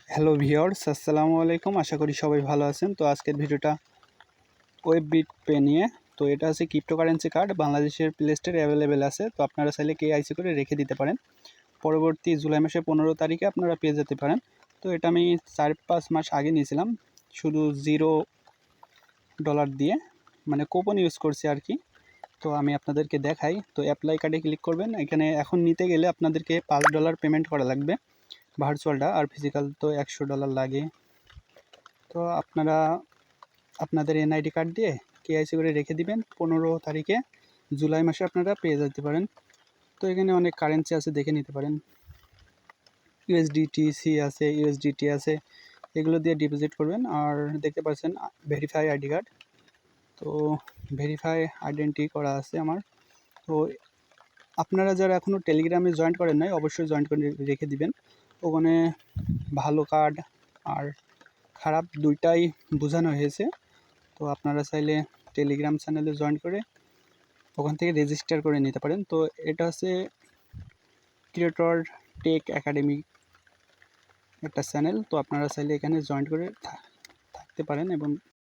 Hello viewers, আসসালামু আলাইকুম। আশা করি সবাই ভালো আছেন। তো আজকের ভিডিওটা ওয়েববিট পে নিয়ে। তো এটা হচ্ছে ক্রিপ্টোকারেন্সি কার্ড, বাংলাদেশের প্লে স্টোরে অ্যাভেলেবেল আছে। তো আপনারা চাইলে কেআইসি করে রেখে দিতে পারেন। পরবর্তী জুলাই মাসের 15 তারিখে আপনারা পেয়ে যেতে পারেন। তো এটা আমি 4-5 মাস আগে নিয়েছিলাম, শুধু $0 দিয়ে, মানে কুপন ইউজ করছি আর কি। তো আমি আপনাদেরকে দেখাই। তো অ্যাপ্লাই কার্ডে ক্লিক করবেন। এখানে এখন নিতে গেলে আপনাদেরকে $5 পেমেন্ট করা লাগবে ভার্চুয়ালটা, আর ফিজিক্যাল তো $100 লাগে। তো আপনারা আপনাদের এনআইডি কার্ড দিয়ে কেআইসি করে রেখে দিবেন। 15 তারিখে জুলাই মাসে আপনারা পেয়ে যেতে পারেন। তো এখানে অনেক কারেন্সি আছে, দেখে নিতে পারেন। ইউএসডিটিসি আছে, ইউএসডিটি আছে, এগুলো দিয়ে ডিপোজিট করবেন। আর দেখতে পাচ্ছেন ভেরিফাই আইডি কার্ড, তো ভেরিফাই আইডেন্টি করা আছে আমার। তো আপনারা যারা এখনও টেলিগ্রামে জয়েন করেন নাই, অবশ্যই জয়েন করে রেখে দিবেন। ওখানে ভালো কার্ড আর খারাপ দুইটাই বোঝানো হয়েছে। তো আপনারা চাইলে টেলিগ্রাম চ্যানেলে জয়েন করে ওখান থেকে রেজিস্টার করে নিতে পারেন। তো এটা হচ্ছে ক্রিয়েটর টেক একাডেমি একটা চ্যানেল। তো আপনারা চাইলে এখানে জয়েন করে থাকতে পারেন এবং